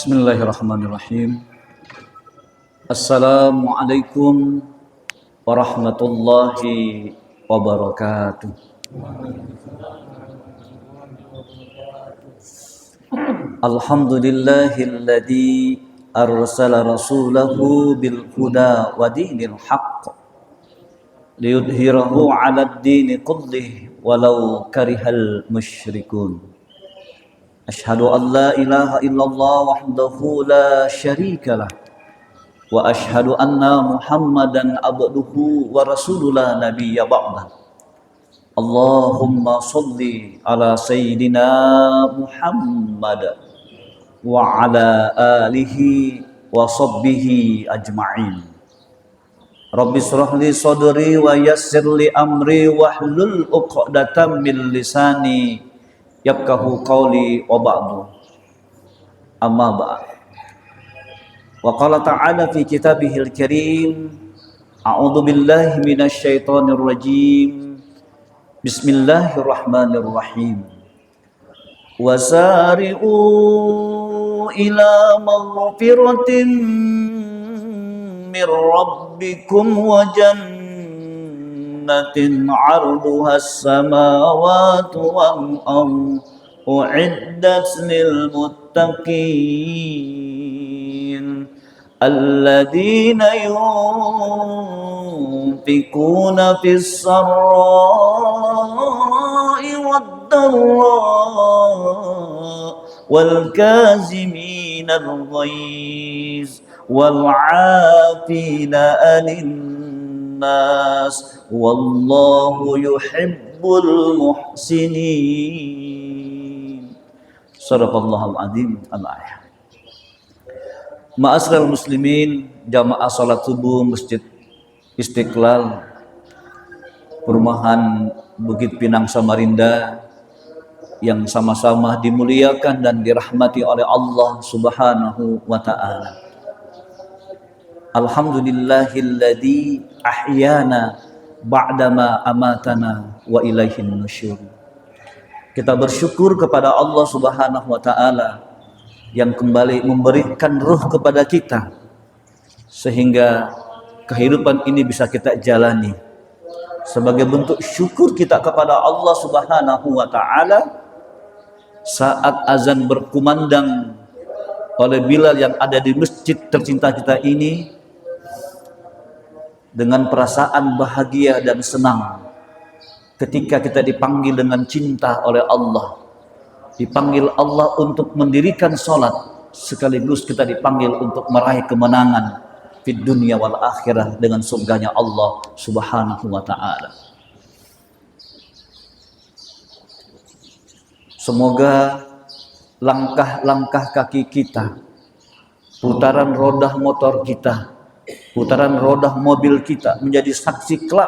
Bismillahirrahmanirrahim. Assalamualaikum warahmatullahi wabarakatuh. Alhamdulillahilladzi arsala rasulahu bil huda wa dinil haqq liyudhhirahu 'alad dini kullih walau karihal musyrikun. Asyhadu an la ilaha illallah wahdahu la syarika lah wa asyhadu anna Muhammadan abduhu wa rasulullah nabiyya ba'dah. Allahumma shalli ala sayyidina Muhammad wa ala alihi wa sahbihi ajma'in. Rabbi shrah li sadri wa yassir li amri wahlul 'uqdatam min lisani yafqahu qawli wa ba'du. Amma ba'd. Wa qala ta'ala fi kitabihil karim, a'udzu billahi minasy syaithanir rajim. Bismillahirrahmanirrahim. Wasari'u ila maghfiratin mir rabbikum wa jannatin 'arduhas samawati wal ardh u'iddat lil muttaqin alladzina yunfikuna fis sarra'i wad dharra'i wal kaziminal ghaiz wal 'afina 'anil nas wallahu yuhibbul muhsinin. Shadaqallahul azim. Al-ayah. Ma'asyiral muslimin, jamaah salat subuh Masjid Istiqlal Perumahan Bukit Pinang Samarinda yang sama-sama dimuliakan dan dirahmati oleh Allah Subhanahu wa taala. Alhamdulillahilladzi ahyana ba'dama amatana wa ilaihin nusyur. Kita bersyukur kepada Allah Subhanahu wa taala yang kembali memberikan ruh kepada kita sehingga kehidupan ini bisa kita jalani. Sebagai bentuk syukur kita kepada Allah Subhanahu wa taala, saat azan berkumandang oleh Bilal yang ada di masjid tercinta kita ini, dengan perasaan bahagia dan senang ketika kita dipanggil dengan cinta oleh Allah, dipanggil Allah untuk mendirikan sholat, sekaligus kita dipanggil untuk meraih kemenangan di dunia wal akhirah dengan surganya Allah Subhanahu wa ta'ala. Semoga langkah-langkah kaki kita, putaran roda motor kita, putaran roda mobil kita menjadi saksi kelak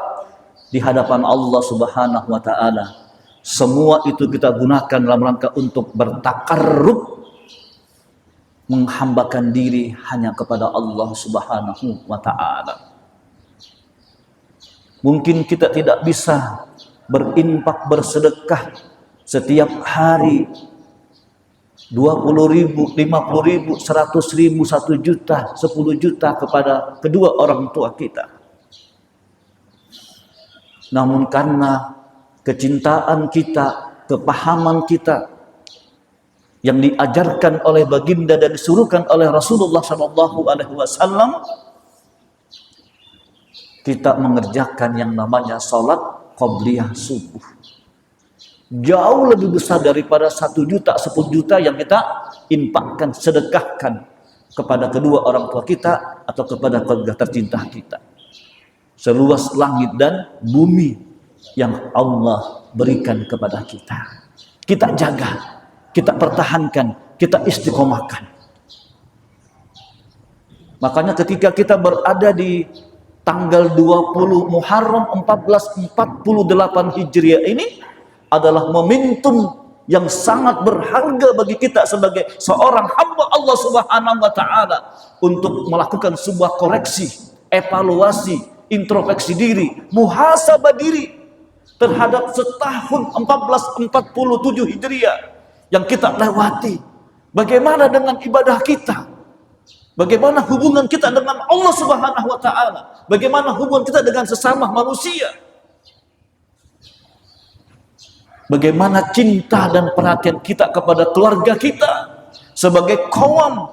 di hadapan Allah Subhanahu wa taala. Semua itu kita gunakan dalam rangka untuk bertakarrub, menghambakan diri hanya kepada Allah Subhanahu wa taala. Mungkin kita tidak bisa berinfak, bersedekah setiap hari 20.000, 50.000, 100.000, 1 juta, 10 juta kepada kedua orang tua kita. Namun karena kecintaan kita, kepahaman kita yang diajarkan oleh baginda dan disuruhkan oleh Rasulullah SAW, kita mengerjakan yang namanya salat qabliyah subuh. Jauh lebih besar daripada 1 juta, 10 juta yang kita infakkan, sedekahkan kepada kedua orang tua kita atau kepada keluarga tercinta kita. Seluas langit dan bumi yang Allah berikan kepada kita, kita jaga, kita pertahankan, kita istiqomahkan. Makanya ketika kita berada di tanggal 20 Muharram 1448 Hijriah ini adalah momentum yang sangat berharga bagi kita sebagai seorang hamba Allah Subhanahu wa taala untuk melakukan sebuah koreksi, evaluasi, introspeksi diri, muhasabah diri terhadap setahun 1447 Hijriah yang kita lewati. Bagaimana dengan ibadah kita? Bagaimana hubungan kita dengan Allah Subhanahu wa taala? Bagaimana hubungan kita dengan sesama manusia? Bagaimana cinta dan perhatian kita kepada keluarga kita sebagai kaum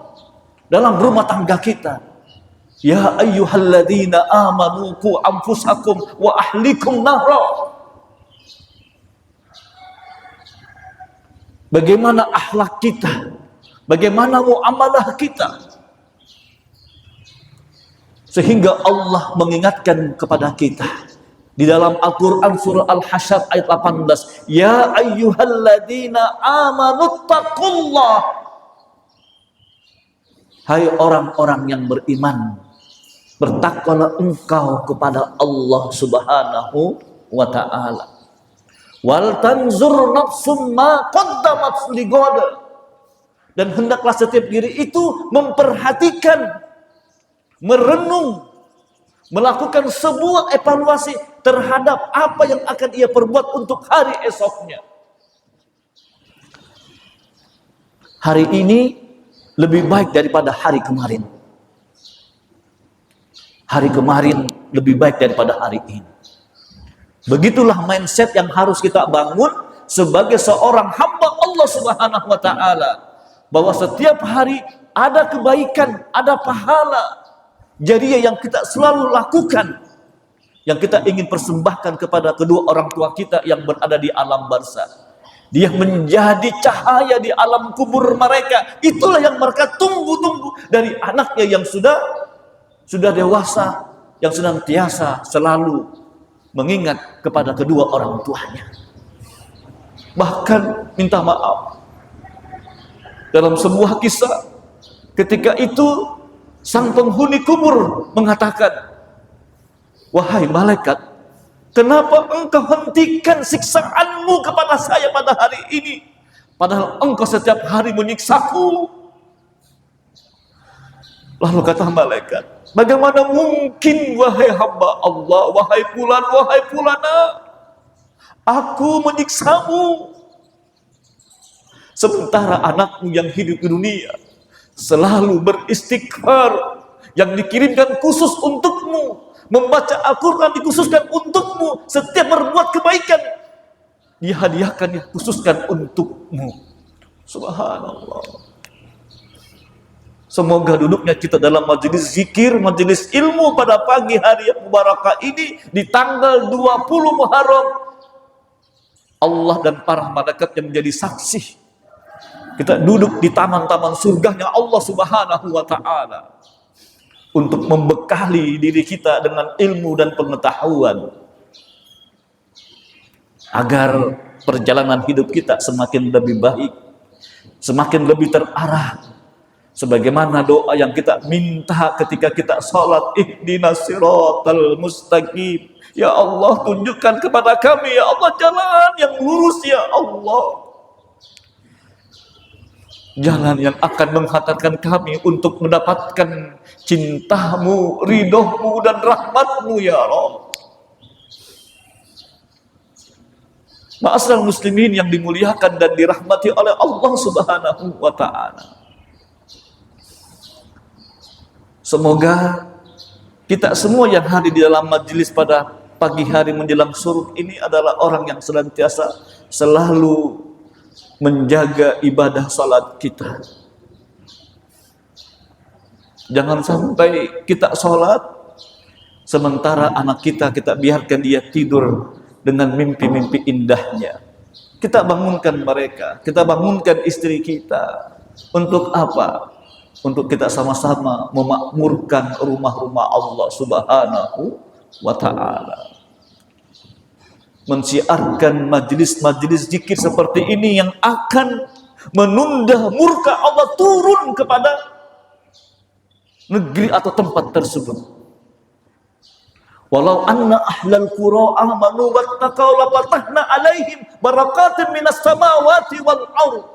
dalam rumah tangga kita? Ya ayyuhalladzina amanu qu anfusakum wa ahlikum nara. Bagaimana akhlak kita? Bagaimana muamalah kita? Sehingga Allah mengingatkan kepada kita di dalam Al-Quran surah Al-Hasyr ayat 18, ya ayyuhalladzina amanu taqullah. Hai orang-orang yang beriman, bertakwalah engkau kepada Allah Subhanahu wa ta'ala. Wal tanzur nafsum ma qaddamat ligad. Dan hendaklah setiap diri itu memperhatikan, merenung, melakukan sebuah evaluasi terhadap apa yang akan ia perbuat untuk hari esoknya. Hari ini lebih baik daripada hari kemarin. Hari kemarin lebih baik daripada hari ini. Begitulah mindset yang harus kita bangun sebagai seorang hamba Allah Subhanahu wa taala, bahwa setiap hari ada kebaikan, ada pahala jariah yang kita selalu lakukan, yang kita ingin persembahkan kepada kedua orang tua kita yang berada di alam barzakh. Dia menjadi cahaya di alam kubur mereka. Itulah yang mereka tunggu-tunggu dari anaknya yang sudah dewasa, yang senantiasa selalu mengingat kepada kedua orang tuanya. Bahkan minta maaf, dalam sebuah kisah, ketika itu sang penghuni kubur mengatakan, wahai malaikat, kenapa engkau hentikan siksaanmu kepada saya pada hari ini, padahal engkau setiap hari menyiksaku? Lalu kata malaikat, bagaimana mungkin wahai hamba Allah, wahai fulan, wahai fulana, aku menyiksamu sementara anakmu yang hidup di dunia selalu beristighfar, yang dikirimkan khusus untukmu, membaca Al-Quran dikhususkan untukmu, setiap berbuat kebaikan dihadiahkan, dikhususkan untukmu. Subhanallah. Semoga duduknya kita dalam majelis zikir, majelis ilmu pada pagi hari yang mubarakah ini di tanggal 20 Muharram, Allah dan para malaikat yang menjadi saksi. Kita duduk di taman-taman surganya Allah Subhanahu wa ta'ala untuk membekali diri kita dengan ilmu dan pengetahuan, agar perjalanan hidup kita semakin lebih baik, semakin lebih terarah. Sebagaimana doa yang kita minta ketika kita sholat, ihdinas siratal mustaqim. Ya Allah, tunjukkan kepada kami, ya Allah, jalan yang lurus, ya Allah. Jalan yang akan menghantarkan kami untuk mendapatkan cintamu, ridhomu, dan rahmatmu, ya Rabb. Ma'asyiral muslimin yang dimuliakan dan dirahmati oleh Allah Subhanahu wa ta'ala. Semoga kita semua yang hadir di dalam majelis pada pagi hari menjelang syuruk ini adalah orang yang senantiasa selalu menjaga ibadah salat kita. Jangan sampai kita salat sementara anak kita biarkan dia tidur dengan mimpi-mimpi indahnya. Kita bangunkan mereka, kita bangunkan istri kita. Untuk apa? Untuk kita sama-sama memakmurkan rumah-rumah Allah Subhanahu wa ta'ala. Mensiarkan majelis-majelis zikir seperti ini yang akan menunda murka Allah turun kepada negeri atau tempat tersebut. Walau anna ahlal qura amanu wattaqau la fatahna alaihim barakatin minas samawati wal ardh.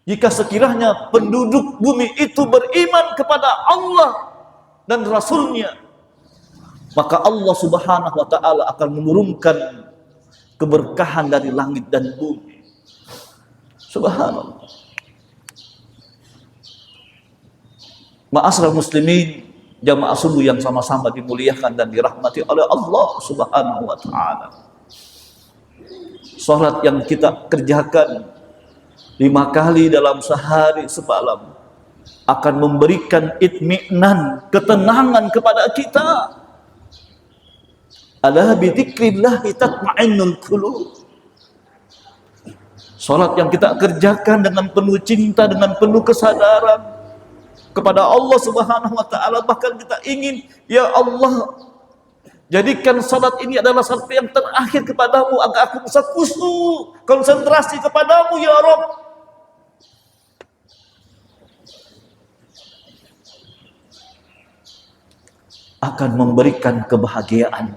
Jika sekiranya penduduk bumi itu beriman kepada Allah dan Rasulnya, maka Allah Subhanahu wa ta'ala akan menurunkan keberkahan dari langit dan bumi. Subhanallah. Ma'asyiral muslimin, jamaah subuh yang sama-sama dimuliakan dan dirahmati oleh Allah Subhanahu wa taala. Salat yang kita kerjakan 5 kali dalam sehari semalam akan memberikan itminan, ketenangan kepada kita. Ala bi dzikrillah tatma'innul qulub. Salat yang kita kerjakan dengan penuh cinta, dengan penuh kesadaran kepada Allah Subhanahu wa taala, bahkan kita ingin, ya Allah, jadikan salat ini adalah salat yang terakhir kepadamu agar aku bisa khusyuk, konsentrasi kepadamu ya Rabb. Akan memberikan kebahagiaan,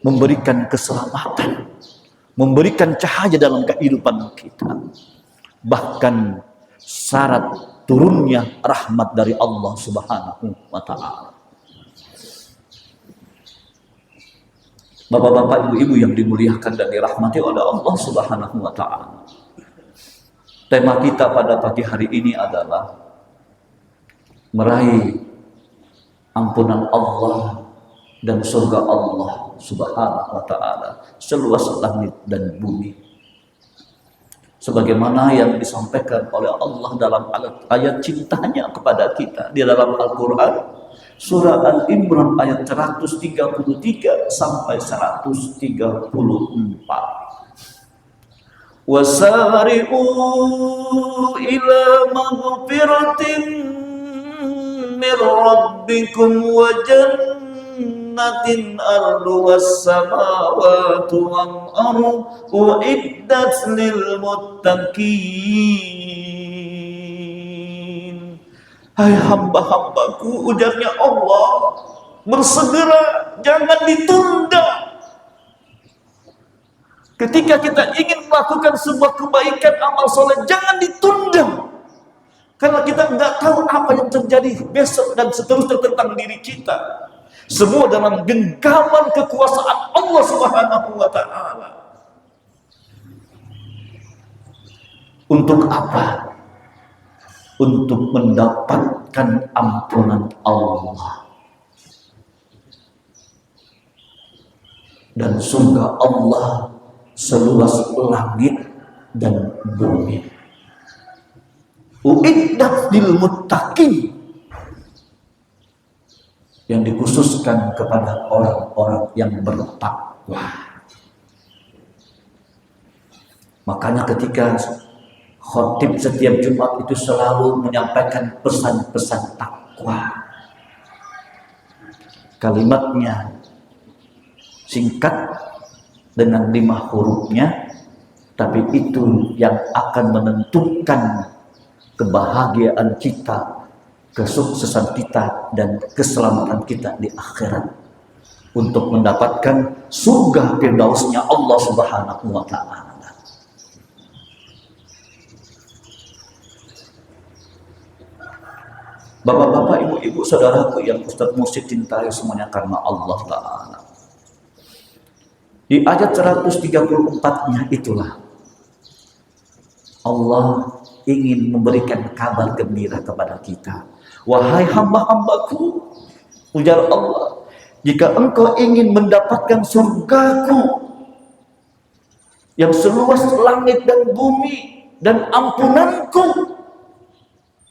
memberikan keselamatan, memberikan cahaya dalam kehidupan kita. Bahkan syarat turunnya rahmat dari Allah Subhanahu wa taala. Bapak-bapak, ibu-ibu yang dimuliakan dan dirahmati oleh Allah Subhanahu wa taala. Tema kita pada pagi hari ini adalah meraih ampunan Allah dan surga Allah Subhanahu wa taala seluas langit dan bumi. Sebagaimana yang disampaikan oleh Allah dalam ayat cintanya kepada kita di dalam Al-Quran, surah Al-Imran ayat 133 sampai 134. Wasari'u ila maghfiratin min rabbikum wa jannatin arduwas samawati wal ardu uiddat lil muttaqin. Hai hamba-hambaku, ujarnya Allah, bersegera, jangan ditunda. Ketika kita ingin melakukan sebuah kebaikan, amal soleh, jangan ditunda. Karena kita nggak tahu apa yang terjadi besok dan seterusnya tentang diri kita. Semua dalam genggaman kekuasaan Allah Subhanahu wa taala. Untuk apa? Untuk mendapatkan ampunan Allah dan surga Allah seluas langit dan bumi. Uiddat lil muttaqin, yang dikhususkan kepada orang-orang yang bertakwa. Makanya ketika khotib setiap Jumat itu selalu menyampaikan pesan-pesan takwa. Kalimatnya singkat dengan 5 hurufnya, tapi itu yang akan menentukan kebahagiaan kita, kesuksesan kita, dan keselamatan kita di akhirat untuk mendapatkan surga firdausnya Allah Subhanahu wa taala. Bapak-bapak, ibu-ibu, saudaraku yang Ustaz Mursyid cintai semuanya karena Allah Ta'ala. Di ayat 134-nya itulah Allah ingin memberikan kabar gembira kepada kita. Wahai hamba-hambaku, ujar Allah, jika engkau ingin mendapatkan surgaku yang seluas langit dan bumi dan ampunanku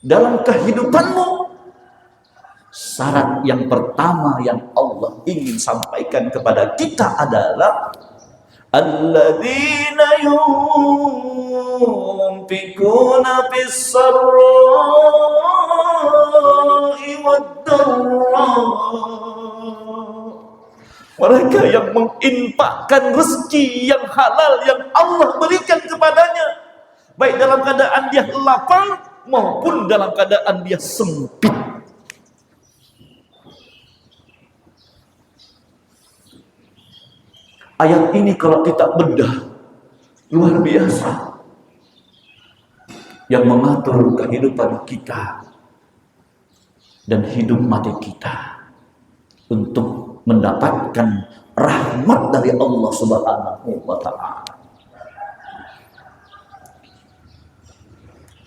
dalam kehidupanmu, syarat yang pertama yang Allah ingin sampaikan kepada kita adalah alladzina yunfikuna fis sarra'i wad dharra, mereka yang menginfakkan rezeki yang halal yang Allah berikan kepadanya, baik dalam keadaan dia lapang maupun dalam keadaan dia sempit. Ayat ini kalau kita bedah, luar biasa, yang mengatur kehidupan kita dan hidup mati kita untuk mendapatkan rahmat dari Allah Subhanahu wa taala.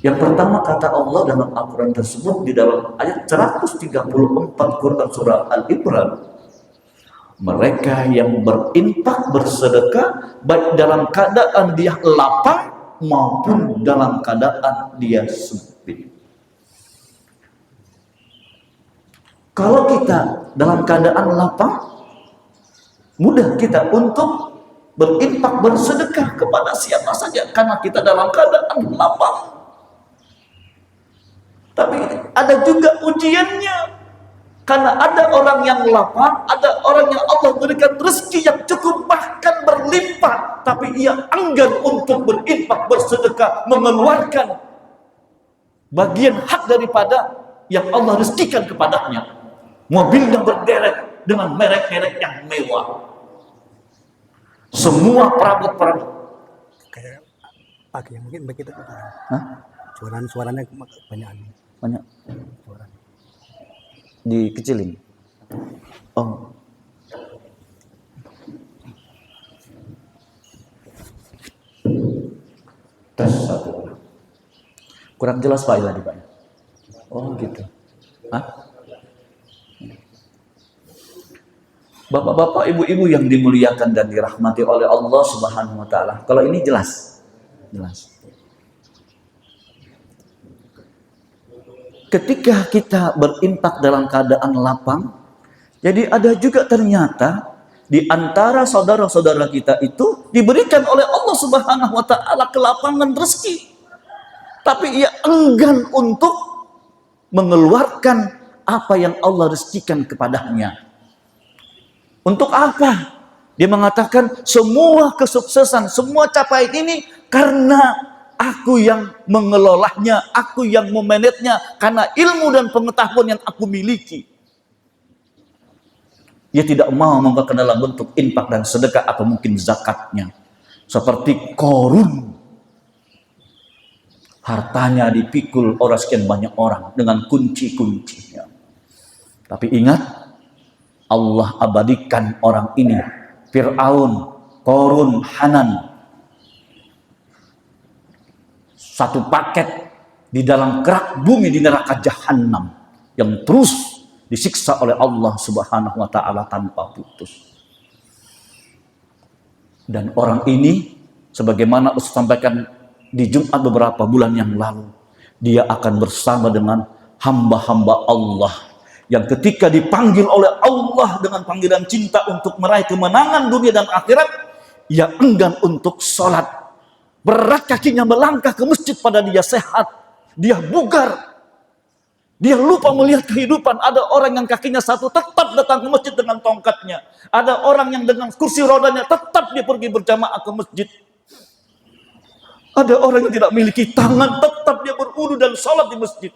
Yang pertama kata Allah dalam Al-Quran tersebut di dalam ayat 134 Quran surah Al-Imran, mereka yang berinfak bersedekah baik dalam keadaan dia lapang maupun dalam keadaan dia sempit. Kalau kita dalam keadaan lapang, mudah kita untuk berinfak bersedekah kepada siapa saja karena kita dalam keadaan lapang. Tapi ada juga ujiannya, karena ada orang yang lapang, ada orang yang Allah berikan rezeki yang cukup bahkan berlimpah, tapi ia enggan untuk berinfak bersedekah, mengeluarkan bagian hak daripada yang Allah rezekikan kepadanya. Mobilnya berderet dengan merek-merek yang mewah, semua perabot-perabot kayak pakai mungkin begitu. Suaranya banyak suara dikecilin. Oh, tes satu. Kurang jelas Pak tadi Pak. Oh gitu. Bapak-bapak, ibu-ibu yang dimuliakan dan dirahmati oleh Allah Subhanahu wa taala. Kalau ini jelas. Ketika kita berinfak dalam keadaan lapang, jadi ada juga ternyata di antara saudara-saudara kita itu diberikan oleh Allah Subhanahu wa taala kelapangan rezeki. Tapi ia enggan untuk mengeluarkan apa yang Allah rezekikan kepadanya. Untuk apa? Dia mengatakan semua kesuksesan, semua capaian ini karena aku yang mengelolanya, aku yang memanagenya, karena ilmu dan pengetahuan yang aku miliki. Dia tidak mau memberikan dalam bentuk infak dan sedekah atau mungkin zakatnya. Seperti Qarun, hartanya dipikul oleh sekian banyak orang dengan kunci-kuncinya. Tapi ingat, Allah abadikan orang ini, Fir'aun, Qarun, Hanan, satu paket di dalam kerak bumi di neraka Jahannam yang terus disiksa oleh Allah Subhanahu wa taala tanpa putus. Dan orang ini sebagaimana Ustaz sampaikan di Jumat beberapa bulan yang lalu, dia akan bersama dengan hamba-hamba Allah yang ketika dipanggil oleh Allah dengan panggilan cinta untuk meraih kemenangan dunia dan akhirat, ia enggan untuk sholat. Berat kakinya melangkah ke masjid pada dia sehat, dia bugar, dia lupa melihat kehidupan. Ada orang yang kakinya satu tetap datang ke masjid dengan tongkatnya, ada orang yang dengan kursi rodanya tetap dia pergi berjamaah ke masjid, ada orang yang tidak memiliki tangan tetap dia berwudu dan sholat di masjid,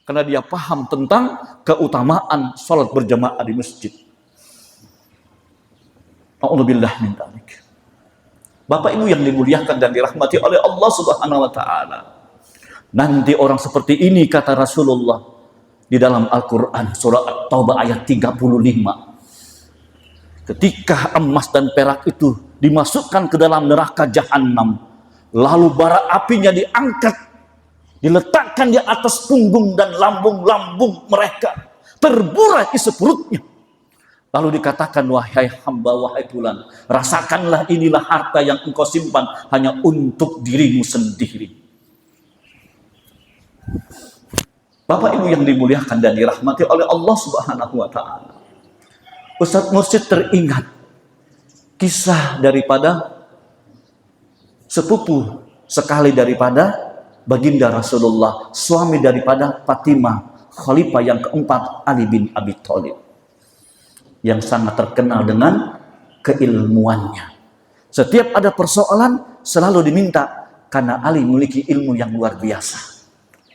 karena dia paham tentang keutamaan sholat berjamaah di masjid. A'udzubillah min dzalik. Bapak Ibu yang dimuliakan dan dirahmati oleh Allah Subhanahu wa taala. Nanti orang seperti ini kata Rasulullah di dalam Al-Qur'an surah At-Taubah ayat 35. Ketika emas dan perak itu dimasukkan ke dalam neraka Jahannam, lalu bara apinya diangkat, diletakkan di atas punggung dan lambung-lambung mereka, terburai isi perutnya. Lalu dikatakan, wahai hamba, wahai fulan, rasakanlah inilah harta yang engkau simpan hanya untuk dirimu sendiri. Bapak Ibu yang dimuliakan dan dirahmati oleh Allah Subhanahu wa taala. Ustadz Mursyid teringat kisah daripada sepupu sekali daripada baginda Rasulullah, suami daripada Fatimah, khalifah yang keempat Ali bin Abi Thalib, yang sangat terkenal dengan keilmuannya. Setiap ada persoalan selalu diminta, karena Ali memiliki ilmu yang luar biasa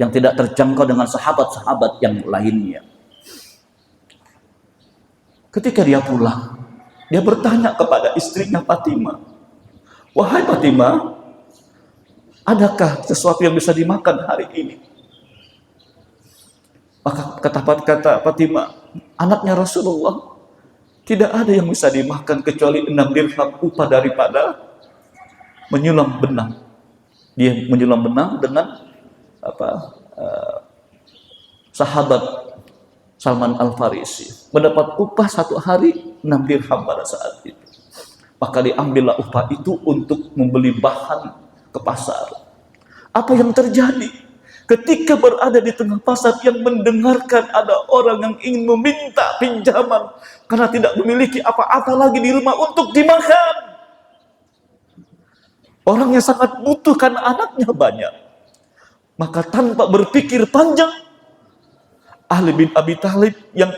yang tidak terjangkau dengan sahabat-sahabat yang lainnya. Ketika dia pulang, dia bertanya kepada istrinya Fatimah, wahai Fatimah, adakah sesuatu yang bisa dimakan hari ini? Maka kata Fatimah, anaknya Rasulullah, tidak ada yang bisa dimakan kecuali 6 dirham upah daripada menyulam benang. Dia menyulam benang dengan sahabat Salman Al-Farisi mendapat upah 1 hari 6 dirham pada saat itu. Maka diambillah upah itu untuk membeli bahan ke pasar. Apa yang terjadi ketika berada di tengah pasar yang mendengarkan ada orang yang ingin meminta pinjaman karena tidak memiliki apa-apa lagi di rumah untuk dimakan. Orang yang sangat butuh karena anaknya banyak. Maka tanpa berpikir panjang, Ali bin Abi Thalib yang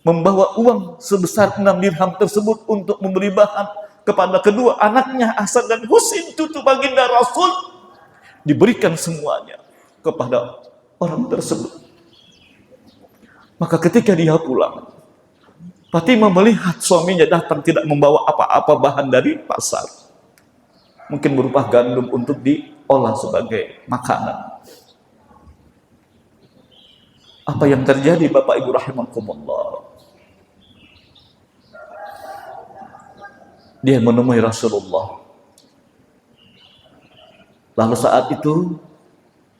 membawa uang sebesar 6 dirham tersebut untuk memberi bahan kepada kedua anaknya Hasan dan Husain, cucu baginda Rasul, diberikan semuanya kepada orang tersebut. Maka ketika dia pulang, Fatimah melihat suaminya datang tidak membawa apa-apa bahan dari pasar, mungkin berupa gandum untuk diolah sebagai makanan. Apa yang terjadi Bapak Ibu rahimakumullah? Dia menemui Rasulullah. Lalu saat itu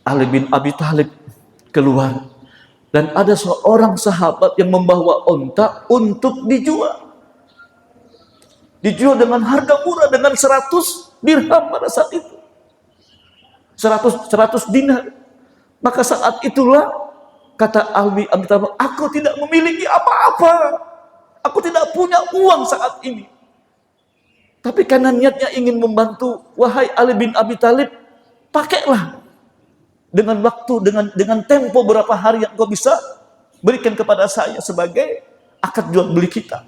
Ali bin Abi Thalib keluar dan ada seorang sahabat yang membawa onta untuk dijual. Dijual dengan harga murah, dengan 100 dirham pada saat itu. 100 dinar. Maka saat itulah kata Ali bin Abi Thalib, aku tidak memiliki apa-apa. Aku tidak punya uang saat ini. Tapi karena niatnya ingin membantu, wahai Ali bin Abi Thalib, pakailah dengan waktu, dengan tempo berapa hari yang kau bisa berikan kepada saya sebagai akad jual beli kita.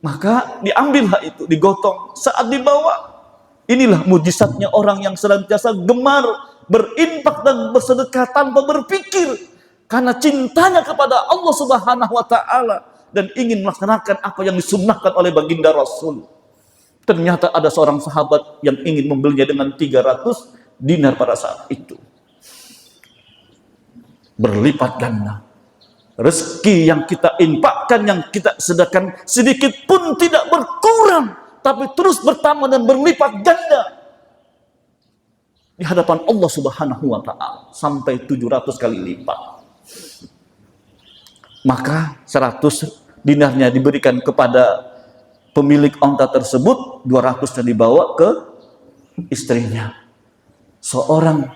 Maka diambillah itu, digotong. Saat dibawa, inilah mujizatnya orang yang senantiasa gemar berinfak dan bersedekah tanpa berpikir, karena cintanya kepada Allah Subhanahu wa taala dan ingin melaksanakan apa yang disunnahkan oleh baginda Rasul. Ternyata ada seorang sahabat yang ingin membelinya dengan 300 dinar pada saat itu. Berlipat ganda. Rezeki yang kita infakkan, yang kita sedekahkan, sedikit pun tidak berkurang, tapi terus bertambah dan berlipat ganda di hadapan Allah Subhanahu wa taala sampai 700 kali lipat. Maka 100 dinarnya diberikan kepada pemilik onta tersebut, 200-nya dibawa ke istrinya. Seorang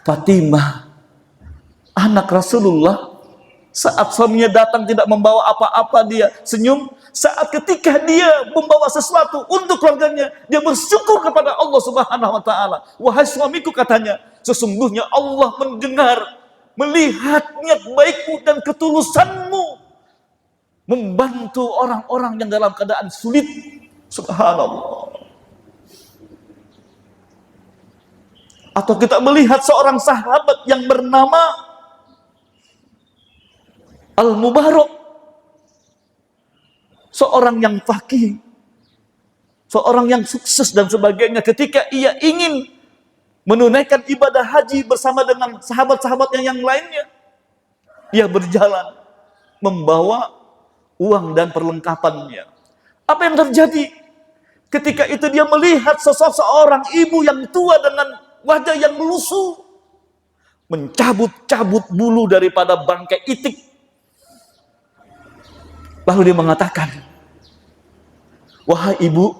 Fatimah, anak Rasulullah, saat suaminya datang tidak membawa apa-apa, dia senyum. Saat ketika dia membawa sesuatu untuk keluarganya, dia bersyukur kepada Allah Subhanahu wa taala. Wahai suamiku, katanya, sesungguhnya Allah mendengar, melihat niat baikmu dan ketulusanmu membantu orang-orang yang dalam keadaan sulit. Subhanallah. Atau kita melihat seorang sahabat yang bernama Al-Mubarak, seorang yang faqih, seorang yang sukses dan sebagainya. Ketika ia ingin menunaikan ibadah haji bersama dengan sahabat-sahabat yang lainnya, ia berjalan membawa uang dan perlengkapannya. Apa yang terjadi? Ketika itu dia melihat seorang ibu yang tua dengan wajah yang melusuh, mencabut-cabut bulu daripada bangkai itik. Lalu dia mengatakan, wahai ibu,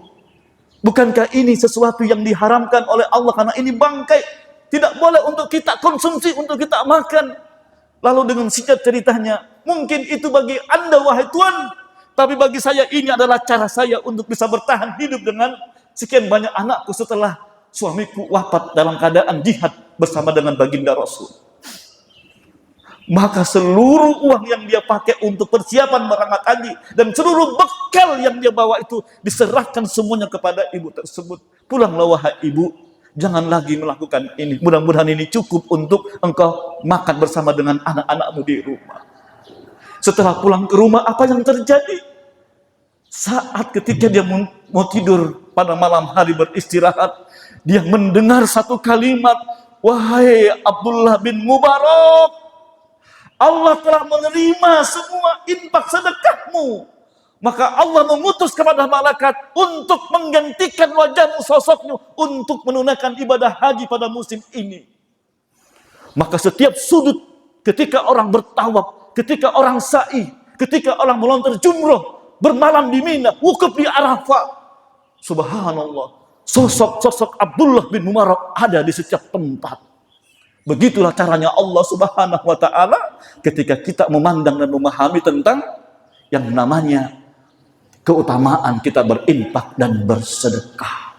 bukankah ini sesuatu yang diharamkan oleh Allah karena ini bangkai, tidak boleh untuk kita konsumsi, untuk kita makan. Lalu dengan singkat ceritanya, mungkin itu bagi Anda wahai Tuan, tapi bagi saya ini adalah cara saya untuk bisa bertahan hidup dengan sekian banyak anakku setelah suamiku wafat dalam keadaan jihad bersama dengan baginda Rasul. Maka seluruh uang yang dia pakai untuk persiapan berangkat haji dan seluruh bekal yang dia bawa itu diserahkan semuanya kepada ibu tersebut. Pulanglah wahai ibu, jangan lagi melakukan ini. Mudah-mudahan ini cukup untuk engkau makan bersama dengan anak-anakmu di rumah. Setelah pulang ke rumah, apa yang terjadi? Saat ketika dia mau tidur pada malam hari beristirahat, dia mendengar satu kalimat, wahai Abdullah bin Mubarak, Allah telah menerima semua infak sedekahmu. Maka Allah mengutus kepada malaikat untuk menggantikan wajahmu, sosokmu, untuk menunaikan ibadah haji pada musim ini. Maka setiap sudut, ketika orang bertawaf, ketika orang sa'i, ketika orang melontar jumroh, bermalam di Mina, wukuf di Arafah, subhanallah, sosok Abdullah bin Mubarak ada di setiap tempat. Begitulah caranya Allah Subhanahu wa ta'ala ketika kita memandang dan memahami tentang yang namanya keutamaan kita berinfak dan bersedekah.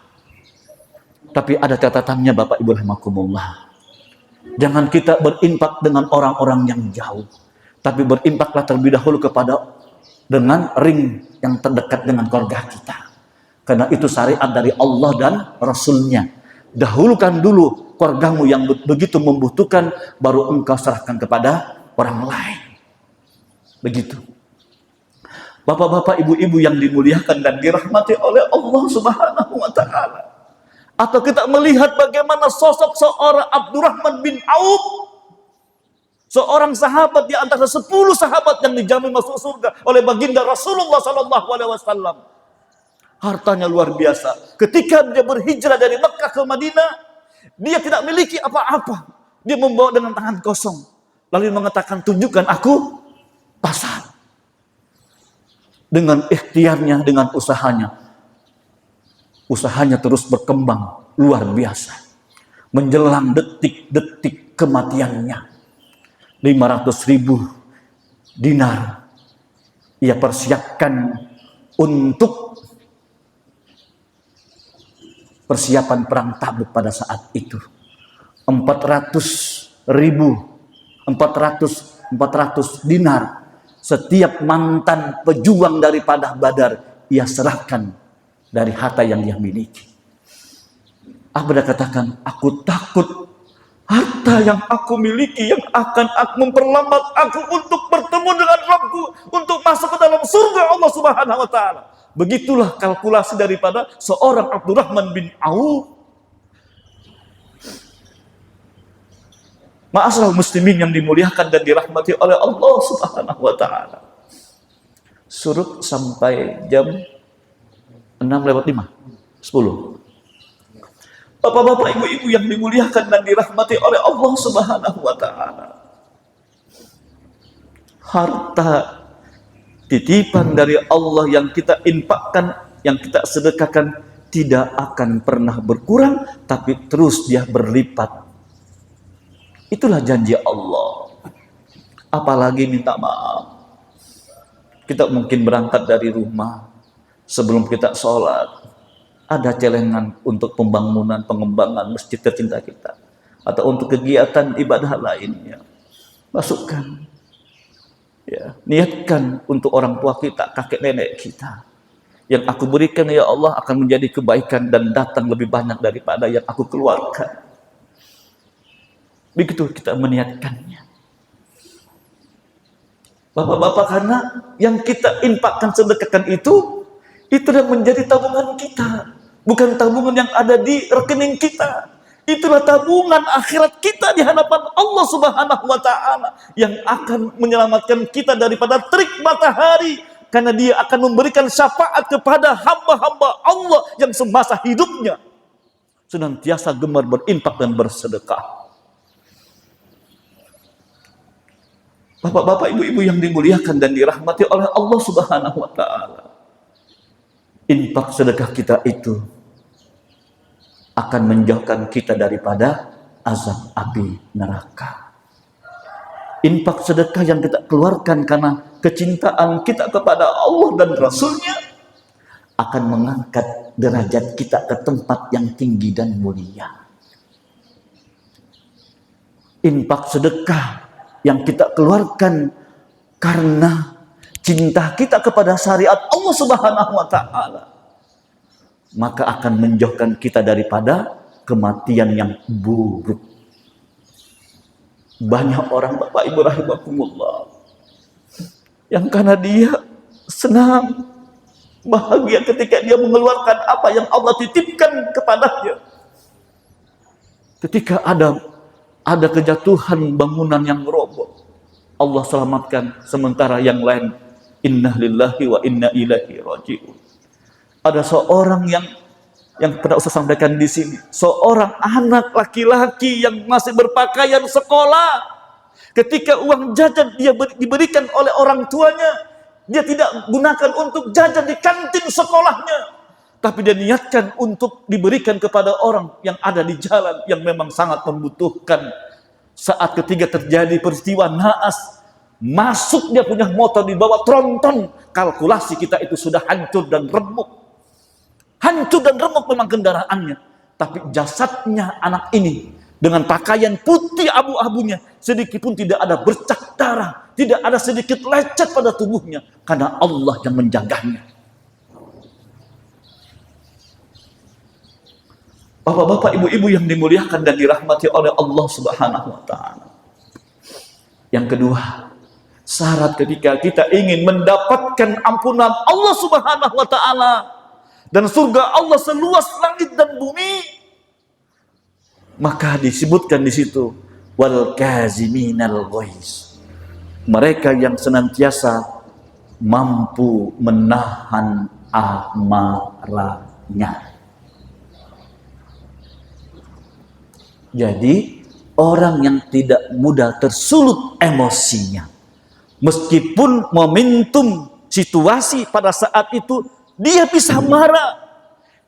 Tapi ada catatannya Bapak Ibu rahimakumullah. Jangan kita berinfak dengan orang-orang yang jauh, tapi berinfaklah terlebih dahulu dengan ring yang terdekat dengan keluarga kita. Karena itu syariat dari Allah dan Rasulnya. Dahulukan dulu keluargamu yang begitu membutuhkan, baru engkau serahkan kepada orang lain. Begitu. Bapak-bapak, ibu-ibu yang dimuliakan dan dirahmati oleh Allah Subhanahu wa ta'ala. Atau kita melihat bagaimana sosok seorang Abdurrahman bin Auf, seorang sahabat di antara 10 sahabat yang dijamin masuk surga oleh baginda Rasulullah sallallahu alaihi wasallam. Hartanya luar biasa. Ketika dia berhijrah dari Mekah ke Madinah, dia tidak memiliki apa-apa. Dia membawa dengan tangan kosong. Lalu mengatakan, tunjukkan aku pasar. Dengan ikhtiarnya, dengan usahanya. Usahanya terus berkembang luar biasa. Menjelang detik-detik kematiannya, 500.000 dinar ia persiapkan untuk persiapan perang Tabuk pada saat itu. 400 dinar setiap mantan pejuang daripada Badar ia serahkan dari harta yang dia miliki. Abda katakan, aku takut harta yang aku miliki yang akan memperlambat aku untuk bertemu dengan Rabbku, untuk masuk ke dalam surga Allah Subhanahu wa ta'ala. Begitulah kalkulasi daripada seorang Abdurrahman bin Auf. Ma'asyiral muslimin yang dimuliakan dan dirahmati oleh Allah Subhanahu wa ta'ala. Surut sampai jam 6:05, 10. Bapak-bapak, ibu-ibu yang dimuliakan dan dirahmati oleh Allah Subhanahu wa ta'ala. Harta titipan dari Allah yang kita infakkan, yang kita sedekahkan, tidak akan pernah berkurang, tapi terus dia berlipat. Itulah janji Allah. Apalagi minta maaf. Kita mungkin berangkat dari rumah, sebelum kita sholat, ada celengan untuk pembangunan, pengembangan masjid tercinta kita. Atau untuk kegiatan ibadah lainnya. Masukkan. Ya, niatkan untuk orang tua kita, kakek nenek kita. Yang aku berikan ya Allah akan menjadi kebaikan dan datang lebih banyak daripada yang aku keluarkan. Begitu kita meniatkannya. Bapak-bapak, karena yang kita infakkan, sedekahkan itu adalah menjadi tabungan kita. Bukan tabungan yang ada di rekening kita. Itulah tabungan akhirat kita di hadapan Allah Subhanahu wa ta'ala, yang akan menyelamatkan kita daripada terik matahari, karena dia akan memberikan syafaat kepada hamba-hamba Allah yang semasa hidupnya senantiasa gemar berinfak dan bersedekah. Bapak-bapak, ibu-ibu yang dimuliakan dan dirahmati oleh Allah Subhanahu wa ta'ala, infak sedekah kita itu akan menjauhkan kita daripada azab api neraka. Infak sedekah yang kita keluarkan karena kecintaan kita kepada Allah dan Rasulnya akan mengangkat derajat kita ke tempat yang tinggi dan mulia. Infak sedekah yang kita keluarkan karena cinta kita kepada syariat Allah Subhanahu wa ta'ala, maka akan menjauhkan kita daripada kematian yang buruk. Banyak orang, Bapak Ibu rahimakumullah, yang karena dia senang, bahagia ketika dia mengeluarkan apa yang Allah titipkan kepadanya. Ketika ada kejatuhan bangunan yang roboh, Allah selamatkan, sementara yang lain inna lillahi wa inna ilaihi raji'un. Ada seorang yang yang pernah Ustaz sampaikan di sini. Seorang anak laki-laki yang masih berpakaian sekolah, ketika uang jajan dia diberikan oleh orang tuanya, dia tidak gunakan untuk jajan di kantin sekolahnya, tapi dia niatkan untuk diberikan kepada orang yang ada di jalan yang memang sangat membutuhkan. Saat ketiga terjadi peristiwa naas, masuk dia punya motor dibawa tronton, kalkulasi kita itu sudah hancur dan remuk. Hancur dan remuk memang kendaraannya, tapi jasadnya anak ini dengan pakaian putih abu-abunya, sedikit pun tidak ada bercak darah, tidak ada sedikit lecet pada tubuhnya, karena Allah yang menjaganya. Bapak-bapak, ibu-ibu yang dimuliakan dan dirahmati oleh Allah Subhanahu wa Ta'ala. Yang kedua, syarat ketika kita ingin mendapatkan ampunan Allah Subhanahu wa Ta'ala dan surga Allah seluas langit dan bumi, maka disebutkan di situ wal kaziminal ghaiz, mereka yang senantiasa mampu menahan amarahnya. Jadi orang yang tidak mudah tersulut emosinya, meskipun momentum situasi pada saat itu dia bisa marah,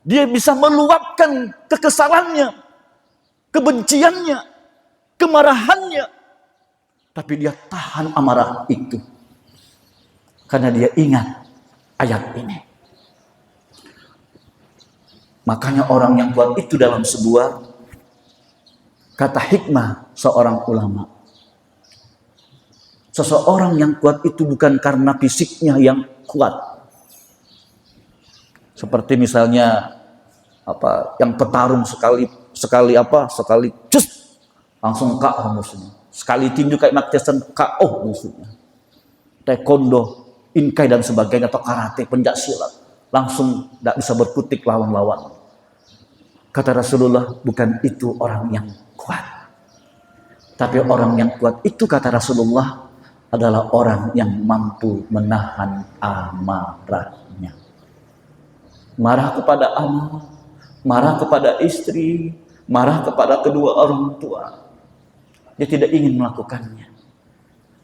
dia bisa meluapkan kekesalannya, kebenciannya, kemarahannya, tapi dia tahan amarah itu karena dia ingat ayat ini. Makanya orang yang kuat itu dalam sebuah kata hikmah seorang ulama, seseorang yang kuat itu bukan karena fisiknya yang kuat, seperti misalnya yang petarung sekali cus langsung KO musuhnya, sekali tinju kayak Mark Tyson KO musuhnya, taekwondo, inkai dan sebagainya, atau karate, pencak silat, langsung tidak bisa berkutik lawan-lawan. Kata Rasulullah, bukan itu orang yang kuat, tapi orang yang kuat itu kata Rasulullah adalah orang yang mampu menahan amarahnya. Marah kepada anak, marah kepada istri, marah kepada kedua orang tua, dia tidak ingin melakukannya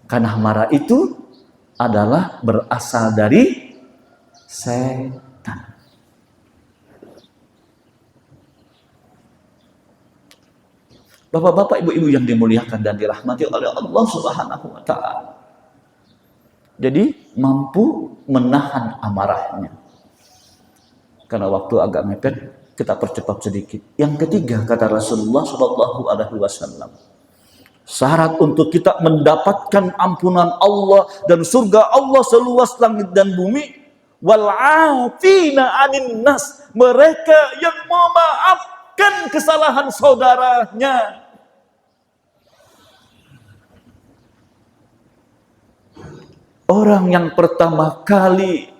karena marah itu adalah berasal dari setan. Bapak-bapak, ibu-ibu yang dimuliakan dan dirahmati oleh Allah Subhanahu wa Ta'ala, jadi mampu menahan amarahnya. Karena waktu agak mepet, kita percepat sedikit. Yang ketiga, kata Rasulullah Shallallahu Alaihi Wasallam, syarat untuk kita mendapatkan ampunan Allah dan surga Allah seluas langit dan bumi, wal afina anin nas, mereka yang memaafkan kesalahan saudaranya. Orang yang pertama kali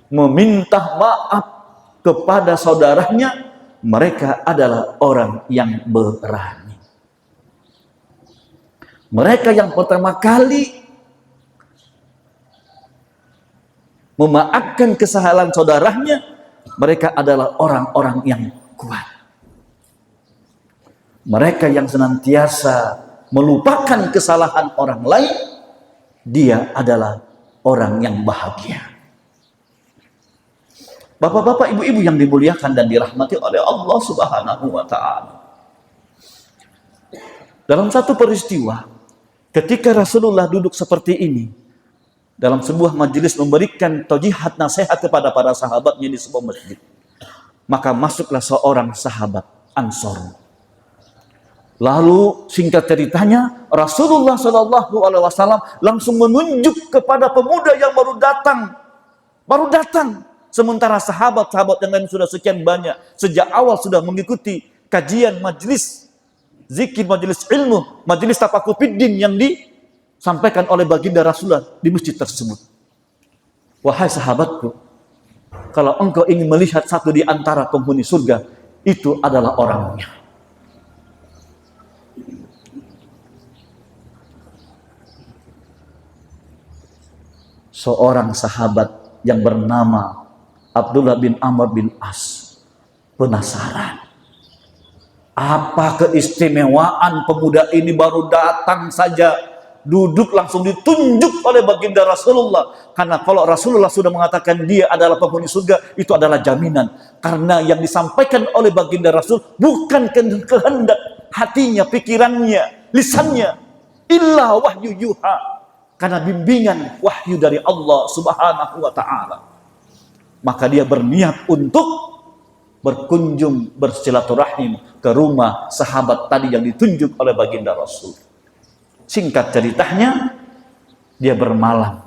meminta maaf kepada saudaranya, mereka adalah orang yang berani. Mereka yang pertama kali memaafkan kesalahan saudaranya, mereka adalah orang-orang yang kuat. Mereka yang senantiasa melupakan kesalahan orang lain, dia adalah orang yang bahagia. Bapak-bapak, ibu-ibu yang dimuliakan dan dirahmati oleh Allah Subhanahu wa Ta'ala. Dalam satu peristiwa, ketika Rasulullah duduk seperti ini dalam sebuah majelis memberikan taujihat nasihat kepada para sahabatnya di sebuah masjid, maka masuklah seorang sahabat Ansor. Lalu singkat ceritanya, Rasulullah Shallallahu Alaihi Wasallam langsung menunjuk kepada pemuda yang baru datang. Sementara sahabat-sahabat yang lain sudah sekian banyak, sejak awal sudah mengikuti kajian majelis zikir, majelis ilmu, majelis tafakuruddin yang disampaikan oleh baginda Rasulullah di masjid tersebut. Wahai sahabatku, kalau engkau ingin melihat satu di antara penghuni surga, itu adalah orangnya. Seorang sahabat yang bernama Abdullah bin Amr bin As penasaran. Apa keistimewaan pemuda ini baru datang saja, duduk langsung ditunjuk oleh baginda Rasulullah. Karena kalau Rasulullah sudah mengatakan dia adalah penghuni surga, itu adalah jaminan. Karena yang disampaikan oleh baginda Rasul bukan kehendak hatinya, pikirannya, lisannya, illa wahyu yuha. Karena bimbingan wahyu dari Allah Subhanahu wa ta'ala. Maka dia berniat untuk berkunjung, bersilaturahim ke rumah sahabat tadi yang ditunjuk oleh baginda Rasul. Singkat ceritanya, dia bermalam.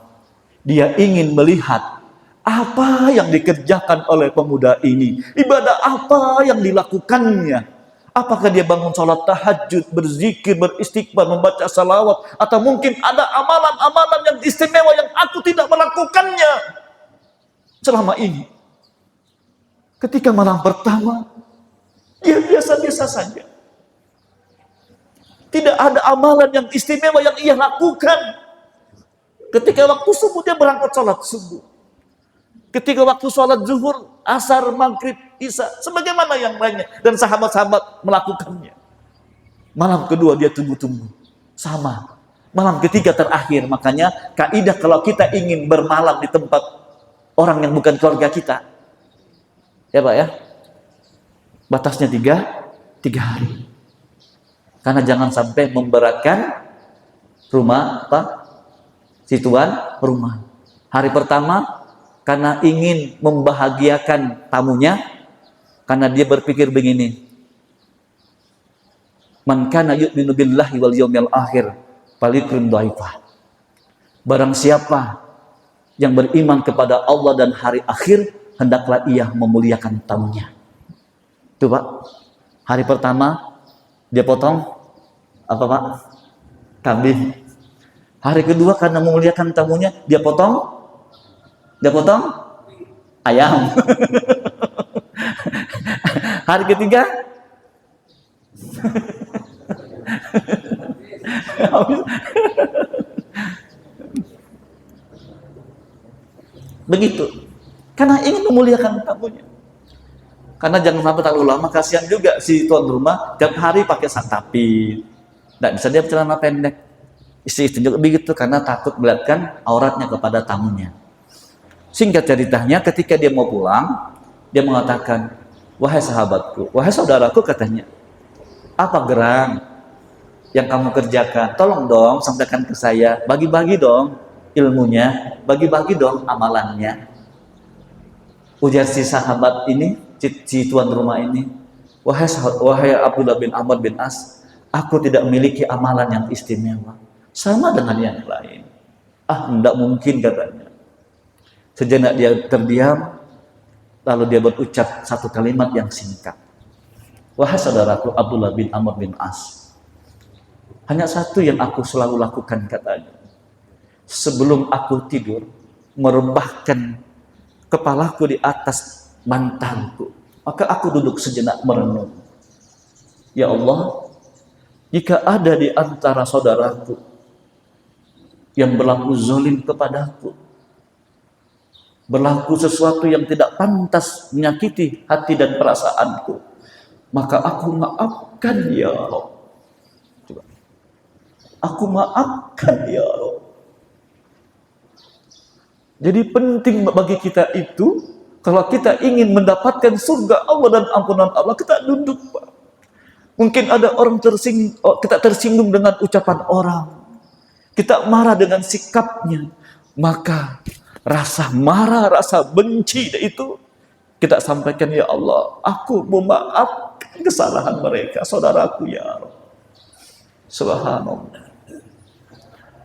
Dia ingin melihat apa yang dikerjakan oleh pemuda ini. Ibadah apa yang dilakukannya. Apakah dia bangun sholat tahajud, berzikir, beristighfar, membaca salawat, atau mungkin ada amalan-amalan yang istimewa yang aku tidak melakukannya selama ini. Ketika malam pertama, dia biasa-biasa saja. Tidak ada amalan yang istimewa yang ia lakukan. Ketika waktu subuh, dia berangkat sholat subuh. Ketika waktu sholat zuhur, asar, maghrib, isya, sebagaimana yang lainnya. Dan sahabat-sahabat melakukannya. Malam kedua dia tunggu-tunggu. Sama. Malam ketiga terakhir. Makanya kaidah kalau kita ingin bermalam di tempat orang yang bukan keluarga kita, ya Pak ya, batasnya tiga hari. Karena jangan sampai memberatkan rumah si tuan rumah. Hari pertama karena ingin membahagiakan tamunya, karena dia berpikir begini, man kana yu'minu billahi wal yaumil akhir falyukrim dhaifah. Barang siapa yang beriman kepada Allah dan hari akhir, hendaklah ia memuliakan tamunya. Itu Pak. Hari pertama dia potong apa Pak? Kambing. Hari kedua karena memuliakan tamunya, dia potong ayam. Hari ketiga begitu. Karena ingin memuliakan tamunya. Karena jangan sampai terlalu lama, kasihan juga si tuan rumah tiap hari pakai santapin. Tidak bisa dia celana pendek. Istri juga begitu karena takut melihatkan auratnya kepada tamunya. Singkat ceritanya, ketika dia mau pulang, dia mengatakan, wahai sahabatku, wahai saudaraku, katanya, apa gerang yang kamu kerjakan? Tolong dong sampaikan ke saya, bagi-bagi dong ilmunya, bagi-bagi dong amalannya. Ujar si sahabat ini, si tuan rumah ini, wahai Abdullah bin Amr bin As, aku tidak memiliki amalan yang istimewa, sama dengan yang lain. Tidak mungkin, katanya. Sejenak dia terdiam, lalu dia berucap satu kalimat yang singkat. Wahai saudaraku Abdullah bin Amr bin As, hanya satu yang aku selalu lakukan, katanya. Sebelum aku tidur, merebahkan kepalaku di atas bantalku, maka aku duduk sejenak merenung. Ya Allah, jika ada di antara saudaraku yang berlaku zalim kepadaku, berlaku sesuatu yang tidak pantas menyakiti hati dan perasaanku, maka aku maafkan ya Allah. Coba. Aku maafkan ya Allah. Jadi penting bagi kita itu, kalau kita ingin mendapatkan surga Allah dan ampunan Allah, kita duduk, Pak. Mungkin ada orang kita tersinggung dengan ucapan orang, kita marah dengan sikapnya, maka rasa marah, rasa benci itu kita sampaikan, ya Allah, aku memaafkan kesalahan mereka, saudaraku ya Allah. Subhanallah.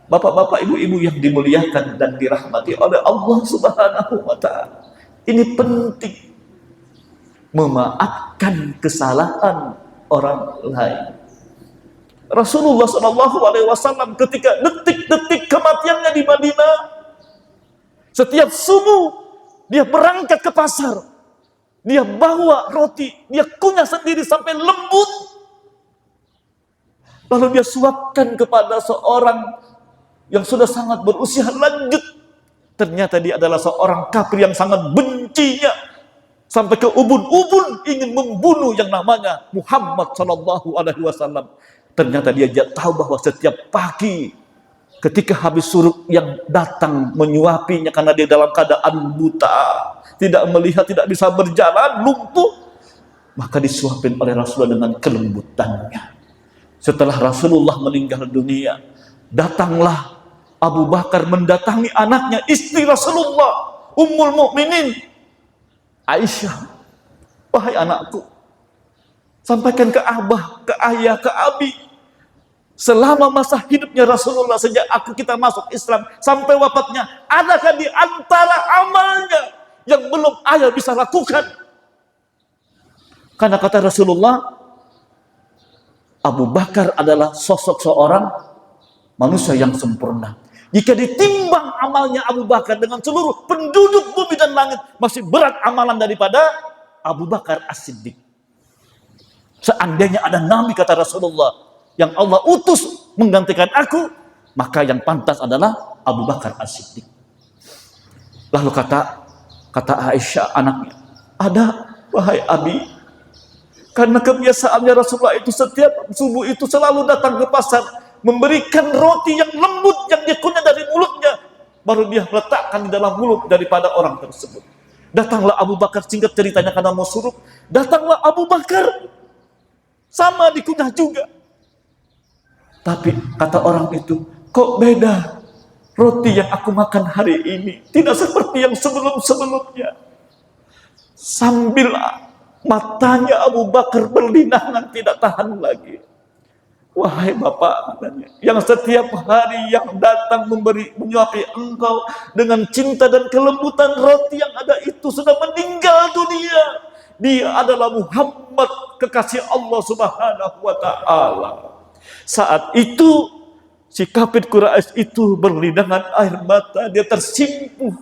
Bapak-bapak, ibu-ibu yang dimuliakan dan dirahmati oleh Allah Subhanahu wa ta'ala, ini penting memaafkan kesalahan orang lain. Rasulullah SAW ketika detik-detik kematiannya di Madinah, setiap subuh dia berangkat ke pasar, dia bawa roti, dia kunyah sendiri sampai lembut, lalu dia suapkan kepada seorang yang sudah sangat berusia lanjut. Ternyata dia adalah seorang kafir yang sangat bencinya sampai ke ubun-ubun ingin membunuh yang namanya Muhammad sallallahu alaihi wasallam. Ternyata dia tahu bahwa setiap pagi ketika habis suruk yang datang menyuapinya karena dia dalam keadaan buta, tidak melihat, tidak bisa berjalan, lumpuh, maka disuapin oleh Rasulullah dengan kelembutannya. Setelah Rasulullah meninggal dunia, datanglah Abu Bakar mendatangi anaknya, istri Rasulullah, Ummul Mukminin Aisyah. Wahai anakku, sampaikan ke abah, ke ayah, ke abi, selama masa hidupnya Rasulullah, sejak kita masuk Islam sampai wafatnya, adakah di antara amalnya yang belum ayah bisa lakukan? Karena kata Rasulullah, Abu Bakar adalah sosok seorang manusia yang sempurna. Jika ditimbang amalnya Abu Bakar dengan seluruh penduduk bumi dan langit, masih berat amalan daripada Abu Bakar As-Siddiq. Seandainya ada nabi, kata Rasulullah, yang Allah utus menggantikan aku, maka yang pantas adalah Abu Bakar As-Siddiq. Lalu kata Aisyah anaknya, ada wahai abi, karena kebiasaannya Rasulullah itu setiap subuh itu selalu datang ke pasar, memberikan roti yang lembut yang dikunyah dari mulutnya, baru dia letakkan di dalam mulut daripada orang tersebut. Datanglah Abu Bakar, singkat ceritanya karena mau suruk, datanglah Abu Bakar, sama dikunyah juga. Tapi kata orang itu, kok beda roti yang aku makan hari ini, tidak seperti yang sebelum-sebelumnya. Sambil matanya Abu Bakar berlinangan, tidak tahan lagi. Wahai bapak, yang setiap hari yang datang menyuapi engkau dengan cinta dan kelembutan, roti yang ada itu sudah meninggal dunia. Dia adalah Muhammad, kekasih Allah Subhanahu wa ta'ala. Saat itu si kafir Quraisy itu berlinangan air mata, dia tersimpuh.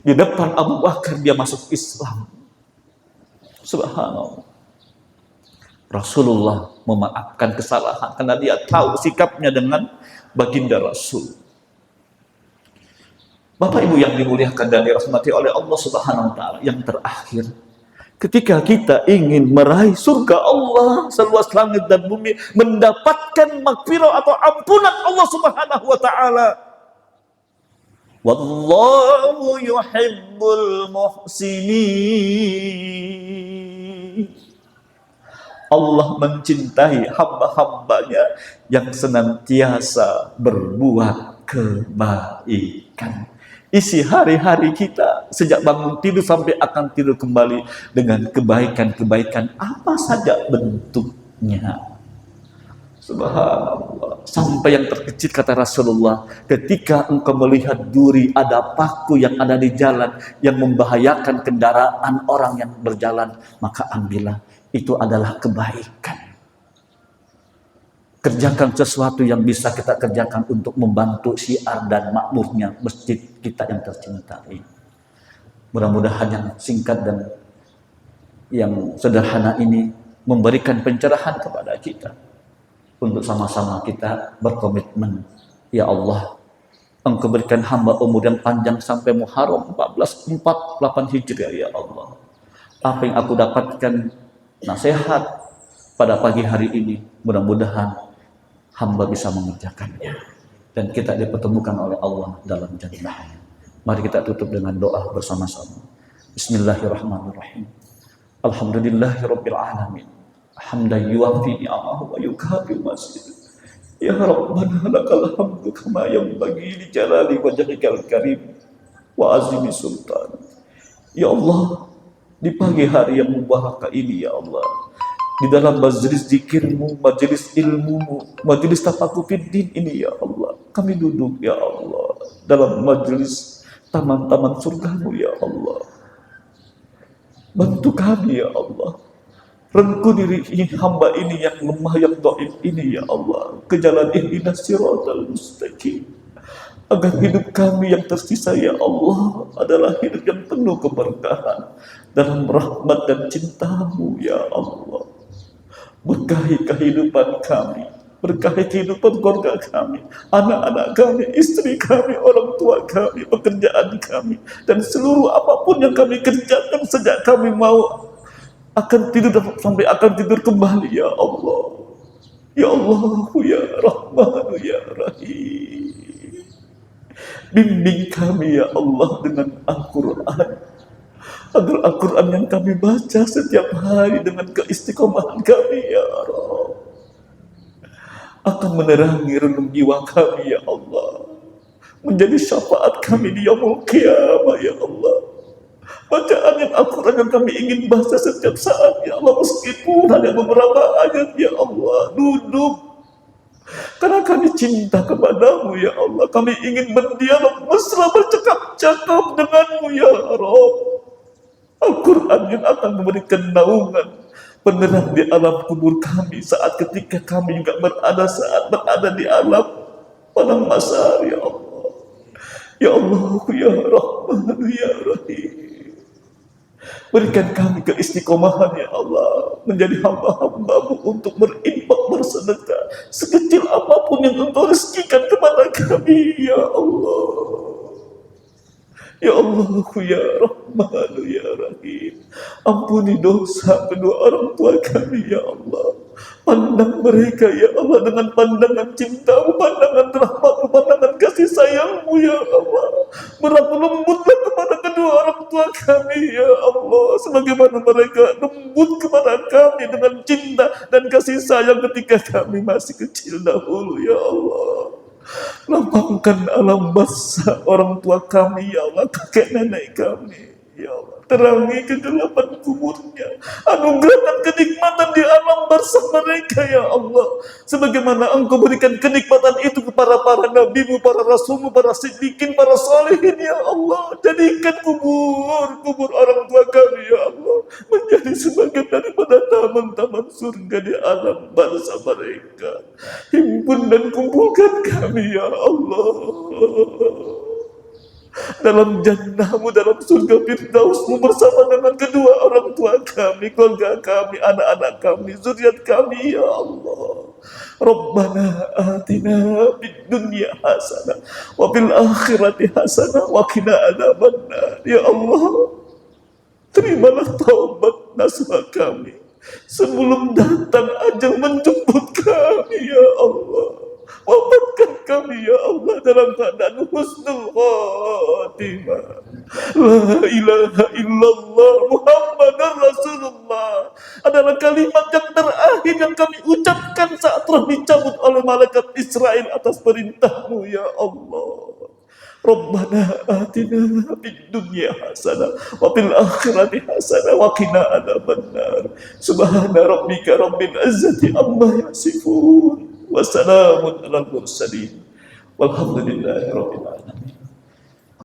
Di depan Abu Bakar dia masuk Islam. Subhanallah. Rasulullah memaafkan kesalahan karena dia tahu sikapnya dengan baginda Rasul. Bapak Ibu yang dimuliakan dan dirahmati oleh Allah Subhanahu wa taala, yang terakhir, ketika kita ingin meraih surga Allah seluas langit dan bumi, mendapatkan magfirah atau ampunan Allah Subhanahu wa taala, wallahu yuhibbul muhsinin. Allah mencintai hamba-hambanya yang senantiasa berbuat kebaikan. Isi hari-hari kita sejak bangun tidur sampai akan tidur kembali dengan kebaikan-kebaikan apa saja bentuknya. Subhanallah. Sampai yang terkecil kata Rasulullah, ketika engkau melihat duri, ada paku yang ada di jalan yang membahayakan kendaraan orang yang berjalan, maka ambillah. Itu adalah kebaikan. Kerjakan sesuatu yang bisa kita kerjakan untuk membantu syiar dan makmurnya masjid kita yang tercintai. Mudah-mudahan yang singkat dan yang sederhana ini memberikan pencerahan kepada kita untuk sama-sama kita berkomitmen. Ya Allah, Engkau berikan hamba umur yang panjang sampai Muharram 1448 Hijriah, ya Allah. Apa yang aku dapatkan nasihat pada pagi hari ini, mudah-mudahan hamba bisa mengerjakannya dan kita dipertemukan oleh Allah dalam jannah. Mari kita tutup dengan doa bersama-sama. Bismillahirrahmanirrahim. Alhamdulillahirabbil alamin. Hamdan yuwafi ni'amahu wa yukafi masjid. Ya Rabbana lakal hamdu kama yanbaghi li jalali wajhikal karim wa azimi sultan. Ya Allah, di pagi hari yang mubarak ini, ya Allah, di dalam majelis zikirmu, majelis ilmumu, majelis tafakufiddin ini, ya Allah, kami duduk, ya Allah, dalam majelis taman-taman surgamu, ya Allah. Bantu kami, ya Allah. Rengku diri hamba ini yang lemah, yang dhaif ini, ya Allah, ke jalan ihdinas siratal mustaqim. Agar hidup kami yang tersisa, ya Allah, adalah hidup yang penuh keberkahan dalam rahmat dan cintamu, ya Allah. Berkahi kehidupan kami, Berkahi kehidupan keluarga kami, anak-anak kami, istri kami, orang tua kami, pekerjaan kami, dan seluruh apapun yang kami kerjakan sejak kami mau akan tidur sampai akan tidur kembali, ya Allah. Ya Allah, ya Rahman, ya Rahim. Bimbing kami, ya Allah, dengan Al-Quran, agar Al-Quran yang kami baca setiap hari dengan keistiqomahan kami, ya Rabb, akan menerangi relung jiwa kami, ya Allah, menjadi syafaat kami di yaumul qiyamah, ya Allah. Bacaan yang Al-Quran yang kami ingin baca setiap saat, ya Allah, meskipun hanya beberapa ayat, ya Allah, duduk karena kami cinta kepadamu, ya Allah. Kami ingin berdialog mesra, bercakap-cakap denganmu, ya Rabb. Al-Quran yang akan memberikan naungan penerang di alam kubur kami saat ketika kami juga berada di alam padang mahsyar, ya Allah. Ya Allah, ya Rahman, ya Rahim. Berikan kami keistiqomahan, ya Allah, menjadi hamba-hambamu untuk berinfak, bersedekah sekecil apapun yang Engkau rezekikan kepada kami, ya Allah. Ya Allah, ya Rahman, ya Rahim. Ampuni dosa kedua orang tua kami, ya Allah. Pandang mereka, ya Allah, dengan pandangan cinta-Mu, pandangan rahmat-Mu, pandangan kasih sayang-Mu, ya Allah. Berlaku lembutlah kepada kedua orang tua kami, ya Allah, sebagaimana mereka lembut kepada kami dengan cinta dan kasih sayang ketika kami masih kecil dahulu, ya Allah. Lapangkan alam basa orang tua kami, ya Allah, kakek nenek kami, ya Allah. Terangi kegelapan kuburnya, anugerahkan kenikmatan di alam barzah mereka, ya Allah, sebagaimana Engkau berikan kenikmatan itu kepada para nabi-Mu, para rasul-Mu, para siddiqin, para salihin, ya Allah. Jadikan kubur orang tua kami, ya Allah, menjadi sebagian daripada taman-taman surga di alam barzah mereka. Himpun dan kumpulkan kami, ya Allah, dalam jannah-Mu, dalam surga Firdaus-Mu, bersama dengan kedua orang tua kami, keluarga kami, anak-anak kami, zuriat kami, ya Allah. Rabbana atina fid dunya hasanah wa fil akhirati hasanah wa qina adzabannar. Ya Allah, terimalah taubat nasuha kami sebelum datang ajal menjemput kami, ya Allah. Wafatkan kami, ya Allah, dalam keadaan husnul khatimah. La ilaha illallah Muhammadar Rasulullah adalah kalimat yang terakhir yang kami ucapkan saat telah dicabut oleh malaikat Israel atas perintah-Mu, ya Allah. Rabbana atina fid dunya hasanah wa fil akhirati hasanah wa qina adzabannar. Subhana rabbika rabbil izzati amma yasifun. Wassalamun alal mursalin. Walhamdulillahi rabbil alamin.